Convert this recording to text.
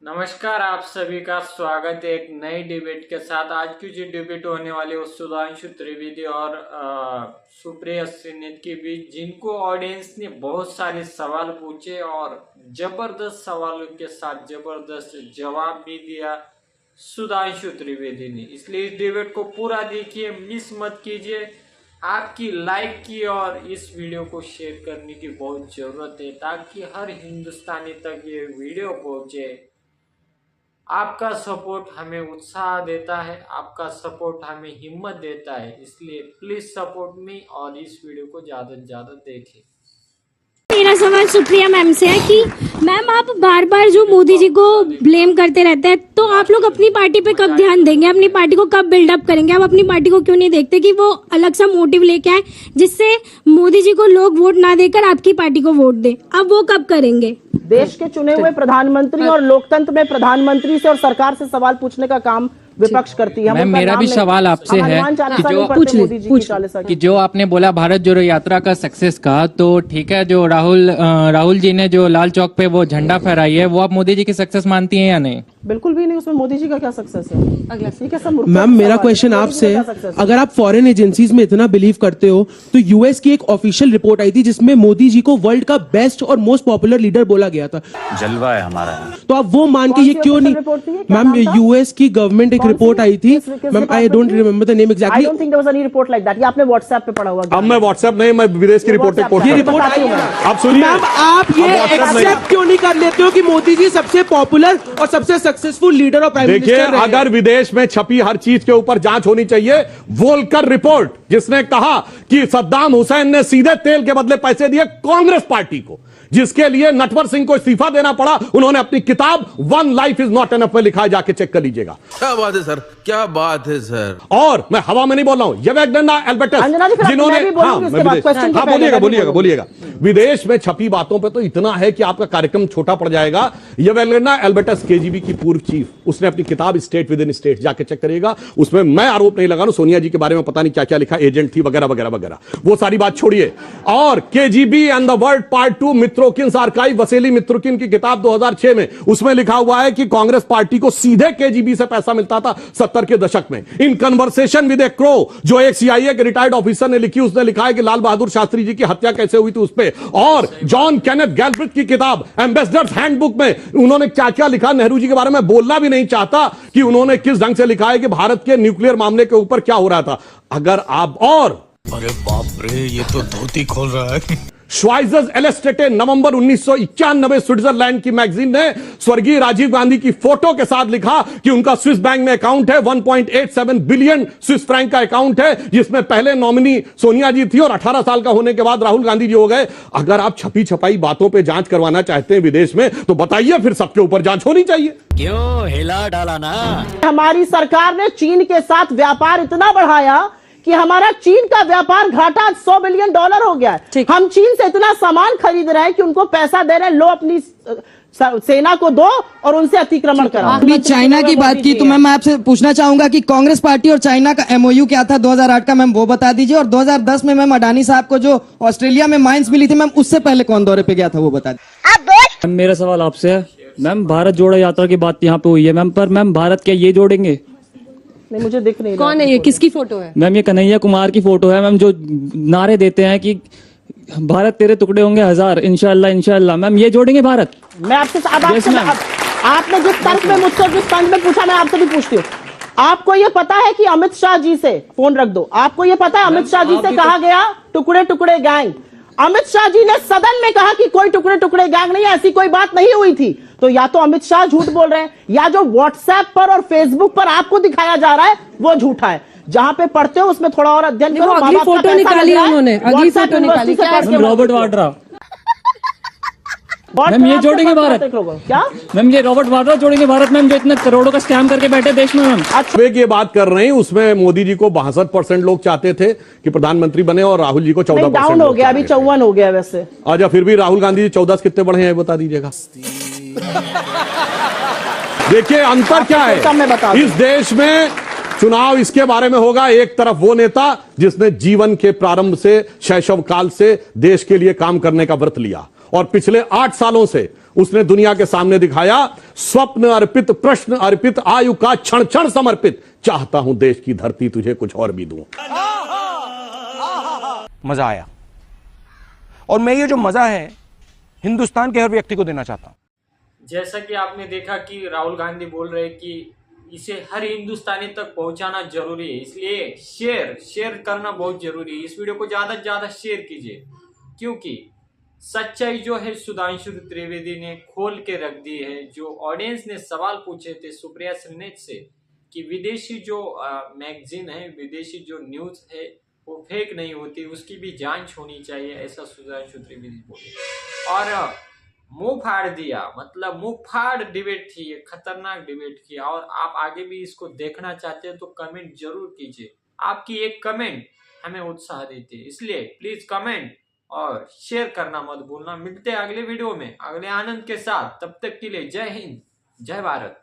नमस्कार, आप सभी का स्वागत है एक नई डिबेट के साथ। आज की जो डिबेट होने वाली है वो सुधांशु त्रिवेदी और सुप्रिया श्रीनेत के बीच, जिनको ऑडियंस ने बहुत सारे सवाल पूछे और जबरदस्त सवालों के साथ जबरदस्त जवाब भी दिया सुधांशु त्रिवेदी ने। इसलिए इस डिबेट को पूरा देखिए, मिस मत कीजिए। आपकी लाइक की और इस वीडियो को शेयर करने की बहुत जरूरत है ताकि हर हिंदुस्तानी तक ये वीडियो पहुंचे। आपका सपोर्ट हमें उत्साह देता है, आपका सपोर्ट हमें हिम्मत देता है, इसलिए प्लीज सपोर्ट मी और इस वीडियो को ज्यादा से ज्यादा देखें। मेरा सवाल सुप्रिया मैम से है कि मैम आप बार बार जो मोदी जी को ब्लेम करते रहते हैं, तो आप लोग अपनी पार्टी पे कब ध्यान देंगे, अपनी पार्टी को कब बिल्डअप करेंगे? आप अपनी पार्टी को क्यों नहीं देखते कि वो अलग सा मोटिव लेके आए जिससे मोदी जी को लोग वोट ना देकर आपकी पार्टी को वोट दे? अब वो कब करेंगे? देश के चुने हुए प्रधानमंत्री और लोकतंत्र में प्रधानमंत्री से और सरकार से सवाल पूछने का काम विपक्ष करती है। मैम, मेरा भी सवाल आपसे है कि जो आपने बोला भारत जोड़ो यात्रा का सक्सेस का, तो ठीक है, जो राहुल जी ने जो लाल चौक पे वो झंडा फहराई है, वो आप मोदी जी की सक्सेस मानती हैं या नहीं? बिल्कुल भी नहीं, उसमें मोदी जी का क्या सक्सेस है? मैम, मेरा क्वेश्चन आपसे, अगर आप फॉरेन एजेंसीज में इतना बिलीव करते हो तो यूएस की एक ऑफिशियल रिपोर्ट आई थी जिसमें मोदी जी को वर्ल्ड का बेस्ट और मोस्ट पॉपुलर लीडर बोला गया था। जलवा है हमारा। तो आप वो मान के ये क्यों नहीं? मैम, यूएस की गवर्नमेंट एक रिपोर्ट आई थी, ma'am I don't remember the name exactly. I don't think there was any report like that. ये आपने व्हाट्सएप पे पढ़ा हुआ। अब मैं व्हाट्सएप नहीं, मैं विदेश की रिपोर्ट आप सुनिए। मैम, आप ये एक्सेप्ट क्यों नहीं कर लेते हो कि मोदी जी सबसे पॉपुलर और सबसे सक्सेसफुल लीडर और प्राइम मिनिस्टर देखिए, अगर विदेश में छपी हर चीज के ऊपर जांच होनी चाहिए। वोल्कर रिपोर्ट जिसने कहा कि सद्दाम हुसैन ने सीधे तेल के बदले पैसे दिए कांग्रेस पार्टी को, जिसके लिए नटवर सिंह को इस्तीफा देना पड़ा, उन्होंने अपनी किताब one life is not enough में लिखा है, जाके चेक कर लीजिएगा। क्या बात है सर, क्या बात है सर। और मैं हवा में नहीं बोल रहा हूं, येवेगनना एल्बर्टस जिन्होंने, बोलिएगा। विदेश में छपी बातों पे तो इतना है कि आपका कार्यक्रम छोटा पड़ जाएगा। येवेगनना एल्बर्टस केजीबी की पूर्व चीफ, उसने अपनी किताब स्टेट विद इन स्टेट, जाके चेक करिएगा। उसमें मैं आरोप नहीं लगा रहा हूं, सोनिया जी के बारे में पता नहीं क्या क्या लिखा, एजेंट थी वगैरह वगैरह वगैरह, वो सारी बात छोड़िए। और KGB and the world part 2 Mitrokhin archive, Vasili Mitrokhin की किताब 2006 में, उसमें लिखा हुआ है कि कांग्रेस पार्टी को सीधे केजीबी से पैसा मिलता था 70 के दशक में। In conversation with A crow, जो एक सीआईए के रिटायर्ड ऑफिसर ने लिखी, उसने लिखा है कि लाल बहादुर शास्त्री जी की हत्या कैसे हुई थी उस पे। और जॉन केनेथ गैल्ब्रिथ की किताब एम्बेसडर्स हैंडबुक में उन्होंने क्या क्या लिखा, नेहरू जी के बारे में बोलना भी नहीं चाहता कि उन्होंने किस ढंग से लिखा है कि भारत के न्यूक्लियर मामले के ऊपर क्या हो रहा था। अगर आप, और अरे बाप रे, ये तो धोती खोल रहा है। श्वाइजर्स एलेस्टेटे, नवंबर 1991, स्विट्जरलैंड की मैगजीन ने स्वर्गीय राजीव गांधी की फोटो के साथ लिखा कि उनका स्विस बैंक में अकाउंट है, 1.87 बिलियन स्विस फ्रैंक का अकाउंट है, जिसमें पहले नॉमिनी सोनिया जी थी और 18 साल का होने के बाद राहुल गांधी जी हो गए। अगर आप छपी छपाई बातों पे जांच करवाना चाहते हैं विदेश में, तो बताइए, फिर सबके ऊपर जांच होनी चाहिए। क्यों हिला डाला ना? हमारी सरकार ने चीन के साथ व्यापार इतना बढ़ाया कि हमारा चीन का व्यापार घाटा $100 बिलियन हो गया है। हम चीन से इतना सामान खरीद रहे हैं कि उनको पैसा दे रहे हैं, लो अपनी सेना को दो और उनसे अतिक्रमण कराओ। अभी चाइना की बात की तो मैं आपसे पूछना चाहूंगा कि कांग्रेस पार्टी और चाइना का एमओयू क्या था 2008 का, मैम वो बता दीजिए। और 2010 में मैम अडानी साहब को जो ऑस्ट्रेलिया में माइंस मिली थी, मैम उससे पहले कौन दौरे पे गया था, वो बता दीजिए। मेरा सवाल आपसे है मैम, भारत जोड़ो यात्रा की बात यहाँ पे हुई है मैम, पर मैम भारत क्या ये जोड़ेंगे? नहीं, मुझे दिख नहीं। कौन है ये, किसकी फोटो है? मैम ये कन्हैया कुमार की फोटो है मैम, जो नारे देते हैं कि भारत तेरे टुकड़े होंगे 1000, इंशाल्लाह इंशाल्लाह। मैम ये जोड़ेंगे भारत? मैं आपसे आपने जिस तर्क में मुझसे जिस तर्क में पूछा, मैं आपसे भी पूछती हूँ। आपको ये पता है कि अमित शाह जी से, फोन रख दो, आपको ये पता है अमित शाह जी से कहा गया टुकड़े टुकड़े गैंग? अमित शाह जी ने सदन में कहा कि कोई टुकड़े टुकड़े गैंग नहीं है, ऐसी कोई बात नहीं हुई थी। तो या तो अमित शाह झूठ बोल रहे हैं, या जो व्हाट्सएप पर और फेसबुक पर आपको दिखाया जा रहा है वो झूठा है। जहां पे पढ़ते हो उसमें थोड़ा और अध्ययन करो। अगली फोटो निकाली उन्होंने, अगली फोटो निकाली रॉबर्ट वाड्रा। मैम ये जोड़ेंगे भारत? क्या मैम ये रॉबर्ट वाड्रा जोड़ेंगे भारत? मैम जो इतने करोड़ों का स्कैम करके बैठे देश में। मैम वे ये बात कर रहे हैं, उसमें मोदी जी को 62% लोग चाहते थे कि प्रधानमंत्री बने और राहुल जी को 14% डाउन हो गया, अभी 54 हो गया वैसे। अच्छा, फिर भी राहुल गांधी जी 14 कितने बढ़े हैं बता दीजिएगा। देखिए अंतर क्या है इस देश में। चुनाव इसके बारे में होगा, एक तरफ वो नेता जिसने जीवन के प्रारंभ से, शैशव काल से देश के लिए काम करने का व्रत लिया और पिछले 8 सालों से उसने दुनिया के सामने दिखाया, स्वप्न अर्पित, प्रश्न अर्पित, आयु का क्षण क्षण समर्पित, चाहता हूं देश की धरती तुझे कुछ और भी दूं। मजा आया, और मैं ये जो मजा है हिंदुस्तान के हर व्यक्ति को देना चाहता हूं। जैसा कि आपने देखा कि राहुल गांधी बोल रहे कि इसे हर हिंदुस्तानी तक पहुंचाना जरूरी है, इसलिए शेयर करना बहुत जरूरी है। इस वीडियो को ज्यादा से ज्यादा शेयर कीजिए, क्योंकि सच्चाई जो है सुधांशु त्रिवेदी ने खोल के रख दी है। जो ऑडियंस ने सवाल पूछे थे सुप्रिया श्रीनेत से कि विदेशी जो मैगजीन है, विदेशी जो न्यूज है वो फेक नहीं होती, उसकी भी जांच होनी चाहिए, ऐसा सुधांशु त्रिवेदी बोले। और मुंह फाड़ दिया, मतलब मुंह फाड़ डिबेट थी, ये खतरनाक डिबेट किया। और आप आगे भी इसको देखना चाहते हैं तो कमेंट जरूर कीजिए, आपकी एक कमेंट हमें उत्साह देती है, इसलिए प्लीज कमेंट और शेयर करना मत भूलना। मिलते हैं अगले वीडियो में अगले आनंद के साथ, तब तक के लिए जय हिंद, जय भारत।